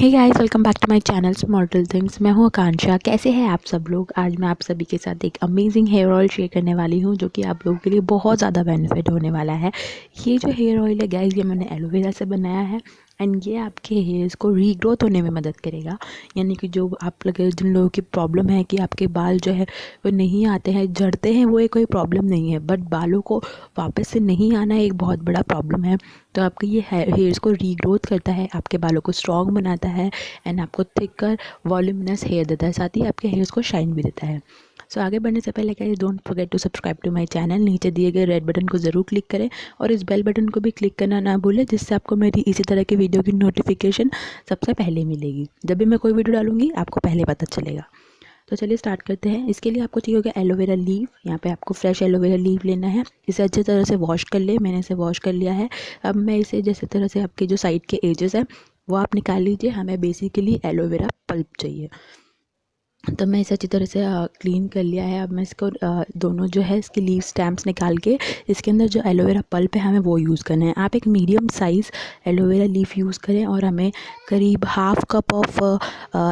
Hey guys, welcome back to my channel smortal things. मैं हूँ आकांक्षा। कैसे हैं आप सब लोग। आज मैं आप सभी के साथ एक अमेजिंग हेयर ऑयल शेयर करने वाली हूँ जो कि आप लोगों के लिए बहुत ज़्यादा बेनिफिट होने वाला है। ये जो हेयर ऑयल है गाइस, ये मैंने एलोवेरा से बनाया है एंड ये आपके हेयर्स को रीग्रोथ होने में मदद करेगा। यानी कि जो आप लोग जिन लोगों की प्रॉब्लम है कि आपके बाल जो है वो नहीं आते हैं, झड़ते हैं, वो एक कोई प्रॉब्लम नहीं है, बट बालों को वापस से नहीं आना एक बहुत बड़ा प्रॉब्लम है। तो आपके ये हेयर्स को रीग्रोथ करता है, आपके बालों को स्ट्रॉन्ग बनाता है एंड आपको थिकर वॉल्यूमिनस हेयर देता है, साथ ही आपके हेयर्स को शाइन भी देता है। सो आगे बढ़ने से पहले guys, don't forget to subscribe to my channel. नीचे दिए गए रेड बटन को ज़रूर क्लिक करें और इस बेल बटन को भी क्लिक करना ना भूलें, जिससे आपको मेरी इसी तरह की वीडियो की नोटिफिकेशन सबसे पहले मिलेगी। जब भी मैं कोई वीडियो डालूंगी आपको पहले पता चलेगा। तो चलिए स्टार्ट करते हैं। इसके लिए आपको चाहिए होगा एलोवेरा लीव। यहाँ पे आपको फ्रेश एलोवेरा लीव लेना है। इसे अच्छी तरह से वॉश कर ले। मैंने इसे वॉश कर लिया है। अब मैं इसे जैसे तरह से आपके जो साइड के एजेस हैं वो आप निकाल लीजिए। हमें बेसिकली एलोवेरा पल्प चाहिए, तो मैं इसे अच्छी तरह से क्लीन कर लिया है। अब मैं इसको दोनों जो है इसकी लीव स्टैम्प्स निकाल के इसके अंदर जो एलोवेरा पल्प है हमें वो यूज़ करना है। आप एक medium size aloe vera leaf use करें और हमें करीब हाफ़ कप ऑफ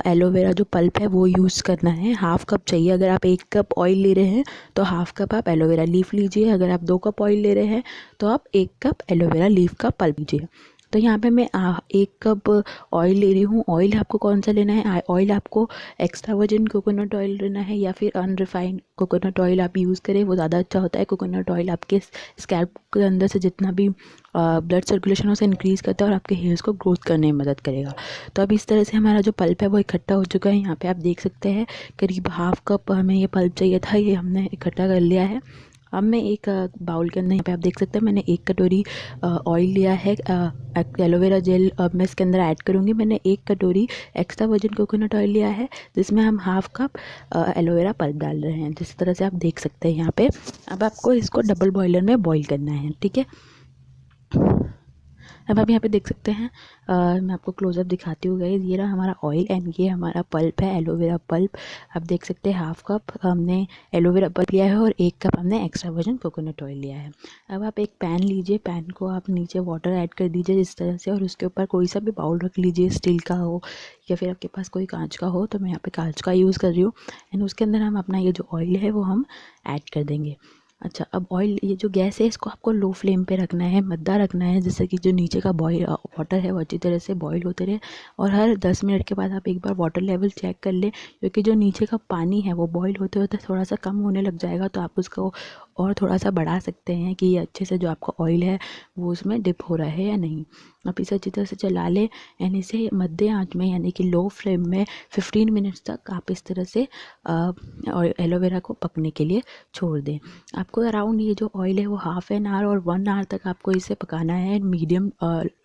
एलोवेरा जो पल्प है वो यूज़ करना है। हाफ़ कप चाहिए। अगर आप 1 कप ऑयल ले रहे हैं तो हाफ़ कप आप एलोवेरा लीफ लीजिए। अगर आप 2 कप ऑयल ले रहे हैं तो आप 1 कप एलोवेरा लीफ का पल्प लीजिए। तो यहाँ पे मैं 1 कप ऑयल ले रही हूँ। ऑयल आपको कौन सा लेना है? ऑयल आपको एक्स्ट्रा वर्जिन कोकोनट ऑयल लेना है या फिर अनरिफाइंड कोकोनट ऑयल आप यूज़ करें, वो ज़्यादा अच्छा होता है। कोकोनट ऑयल आपके स्कैल्प के अंदर से जितना भी ब्लड सर्कुलेशन है उसे इंक्रीज़ करता है और आपके हेयर्स को ग्रोथ करने में मदद करेगा। तो अब इस तरह से हमारा जो पल्प है वो इकट्ठा हो चुका है। यहाँ पे आप देख सकते हैं करीब हाफ़ कप हमें ये पल्प चाहिए था, ये हमने इकट्ठा कर लिया है। अब मैं एक बाउल के अंदर, यहाँ पे आप देख सकते हैं मैंने 1 कटोरी ऑयल लिया है, एलोवेरा जेल अब मैं इसके अंदर ऐड करूँगी। मैंने 1 कटोरी एक्स्ट्रा वर्जिन कोकोनट ऑयल लिया है जिसमें हम हाफ़ कप एलोवेरा पल्प डाल रहे हैं, जिस तरह से आप देख सकते हैं यहाँ पे। अब आपको इसको डबल बॉयलर में बॉईल करना है, ठीक है। अब आप यहाँ पे देख सकते हैं, मैं आपको क्लोजअप दिखाती हूँ गाइस। ये रहा हमारा ऑयल एंड ये हमारा पल्प है, एलोवेरा पल्प। आप देख सकते हैं हाफ़ कप हमने एलोवेरा पल्प लिया है और 1 कप हमने एक्स्ट्रा वर्जिन कोकोनट ऑयल लिया है। अब आप एक पैन लीजिए, पैन को आप नीचे वाटर ऐड कर दीजिए इस तरह से, और उसके ऊपर कोई सा भी बाउल रख लीजिए, स्टील का हो या फिर आपके पास कोई कांच का हो। तो मैं यहाँ पे कांच का यूज़ कर रही हूँ एंड उसके अंदर हम अपना ये जो ऑयल है वो हम ऐड कर देंगे। अच्छा, अब ऑयल, ये जो गैस है इसको आपको लो फ्लेम पे रखना है, मद्दा रखना है, जिससे कि जो नीचे का बॉयल वाटर है वो अच्छी तरह से बॉईल होते रहे। और हर 10 मिनट के बाद आप एक बार वाटर लेवल चेक कर लें, क्योंकि जो नीचे का पानी है वो बॉईल होते होते थोड़ा सा कम होने लग जाएगा। तो आप उसको और थोड़ा सा बढ़ा सकते हैं कि ये अच्छे से जो आपका ऑयल है वो उसमें डिप हो रहा है या नहीं। आप इसे अच्छी तरह से चला लें एंड इसे मध्य आंच में यानी कि लो फ्लेम में 15 मिनट्स तक आप इस तरह से एलोवेरा को पकने के लिए छोड़ दें। आपको अराउंड ये जो ऑयल है वो हाफ़ एन आवर और 1 आवर तक आपको इसे पकाना है मीडियम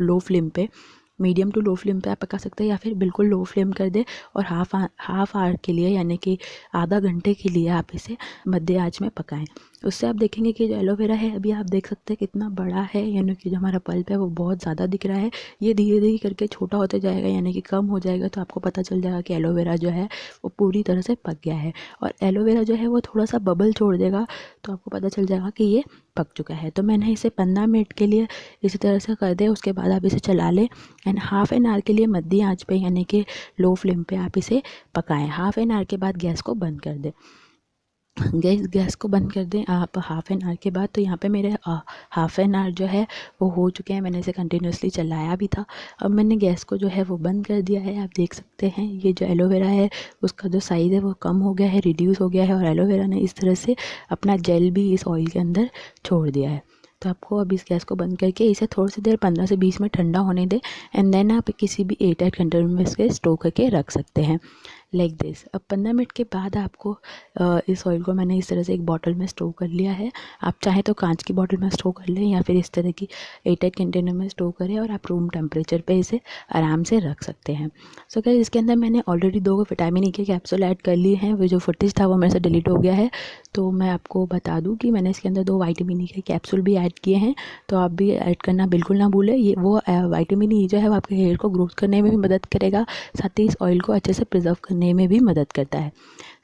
लो फ्लेम पे। मीडियम टू लो फ्लेम पे आप पका सकते हैं या फिर बिल्कुल लो फ्लेम कर दें और हाफ़ आवर के लिए यानी कि आधा घंटे के लिए आप इसे मध्य आंच में पकाएं। उससे आप देखेंगे कि जो एलोवेरा है अभी आप देख सकते हैं कितना बड़ा है, यानी कि जो हमारा पल्प है वो बहुत ज़्यादा दिख रहा है। ये धीरे धीरे करके छोटा होता जाएगा यानी कि कम हो जाएगा, तो आपको पता चल जाएगा कि एलोवेरा जो है वो पूरी तरह से पक गया है। और एलोवेरा जो है वो थोड़ा सा बबल छोड़ देगा तो आपको पता चल जाएगा कि ये पक चुका है। तो मैंने इसे 15 मिनट के लिए इसी तरह से कर दे। उसके बाद आप इसे चला लें एंड हाफ़ एन आवर के लिए मध्य आंच पे यानी कि लो फ्लेम पे आप इसे पकाएं। हाफ़ एन आवर के बाद गैस को बंद कर दें। गैस को बंद कर दें आप हाफ़ एन आवर के बाद। तो यहाँ पे मेरे हाफ़ एन आवर जो है वो हो चुके हैं। मैंने इसे कंटिन्यूसली चलाया भी था। अब मैंने गैस को जो है वो बंद कर दिया है। आप देख सकते हैं ये जो एलोवेरा है उसका जो साइज़ है वो कम हो गया है, रिड्यूस हो गया है, और एलोवेरा ने इस तरह से अपना जेल भी इस ऑयल के अंदर छोड़ दिया है। तो आपको अब इस गैस को बंद करके इसे थोड़ी सी देर 15 से 20 मिनट ठंडा होने दें एंड देन आप किसी भी एयरटाइट कंटेनर में इसके स्टोर करके रख सकते हैं लाइक दिस। अब 15 मिनट के बाद आपको इस ऑयल को मैंने इस तरह से एक बॉटल में स्टोर कर लिया है। आप चाहें तो कांच की बॉटल में स्टोर कर लें या फिर इस तरह की एयरटाइट कंटेनर में स्टोर करें और आप रूम टेम्परेचर पे इसे आराम से रख सकते हैं। सो गाइस, इसके अंदर मैंने ऑलरेडी 2 विटामिन ई के कैप्सूल ऐड कर लिए हैं। वो जो फुटेज था वो मेरे से डिलीट हो गया है, तो मैं आपको बता दूं कि मैंने इसके अंदर 2 विटामिन ई के कैप्सूल भी ऐड किए हैं। तो आप भी ऐड करना बिल्कुल ना भूलें। ये वो विटामिन ई जो है वो आपके हेयर को ग्रोथ करने में भी मदद करेगा, साथ ही इस ऑयल को अच्छे से प्रिजर्व करने में भी मदद करता है।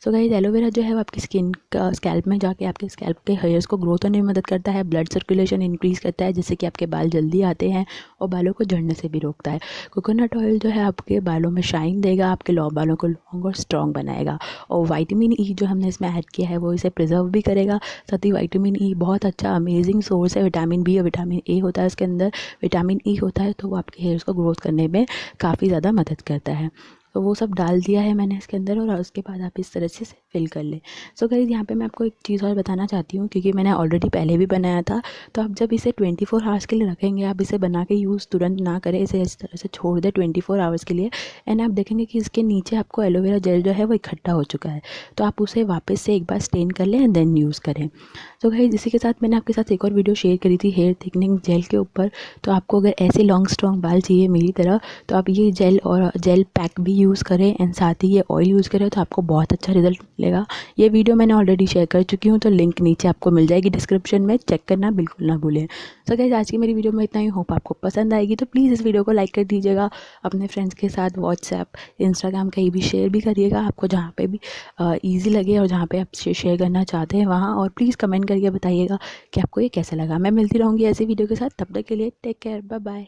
सो गाइस एलोवेरा जो है वो आपकी स्किन का स्कैल्प में जाके आपके स्कैल्प के हेयर्स को ग्रोथ होने में मदद करता है, ब्लड सर्कुलेशन इंक्रीज़ करता है जिससे कि आपके बाल जल्दी आते हैं और बालों को झड़ने से भी रोकता है। कोकोनट ऑयल जो है आपके बालों में शाइन देगा, आपके बालों को लॉन्ग और स्ट्रॉन्ग बनाएगा। और विटामिन ई जो हमने इसमें ऐड किया है वो इसे प्रिजर्व भी करेगा। साथ ही विटामिन ई बहुत अच्छा अमेजिंग सोर्स है, विटामिन बी और विटामिन ए होता है इसके अंदर। विटामिन ई होता है तो वो आपके हेयर्स को ग्रोथ करने में काफ़ी ज़्यादा मदद करता है। तो वो सब डाल दिया है मैंने इसके अंदर और उसके बाद आप इस तरह से फिल कर लें। सो गाइस यहाँ पे मैं आपको एक चीज़ और बताना चाहती हूँ, क्योंकि मैंने ऑलरेडी पहले भी बनाया था। तो आप जब इसे 24 आवर्स के लिए रखेंगे, आप इसे बना के यूज़ तुरंत ना करें, इसे इस तरह से छोड़ दें 24 आवर्स के लिए। एंड आप देखेंगे कि इसके नीचे आपको एलोवेरा जेल जो है वो इकट्ठा हो चुका है। तो आप उसे वापस से एक बार स्टेन कर लें एंड देन यूज़ करें। तो गाइस इसी के साथ मैंने आपके साथ एक और वीडियो शेयर करी थी हेयर थिकनिंग जेल के ऊपर। तो आपको अगर ऐसे लॉन्ग स्ट्रॉन्ग बाल चाहिए मेरी तरह, तो आप ये जेल और जेल पैक भी यूज़ करें एंड साथ ही ये ऑयल यूज़ करें तो आपको बहुत अच्छा रिजल्ट मिलेगा। ये वीडियो मैंने ऑलरेडी शेयर कर चुकी हूँ, तो लिंक नीचे आपको मिल जाएगी डिस्क्रिप्शन में, चेक करना बिल्कुल ना भूलें। सो गाइस आज की मेरी वीडियो में इतना ही, होप आपको पसंद आएगी। तो प्लीज़ इस वीडियो को लाइक कर दीजिएगा, अपने फ्रेंड्स के साथ व्हाट्सएप, इंस्टाग्राम कहीं भी शेयर भी करिएगा, आपको जहाँ पे भी ईजी लगे और जहाँ पे आप शेयर करना चाहते हैं वहाँ। और प्लीज़ कमेंट करके बताइएगा कि आपको ये कैसा लगा। मैं मिलती रहूँगी ऐसी वीडियो के साथ, तब तक के लिए टेक केयर, बाय बाय।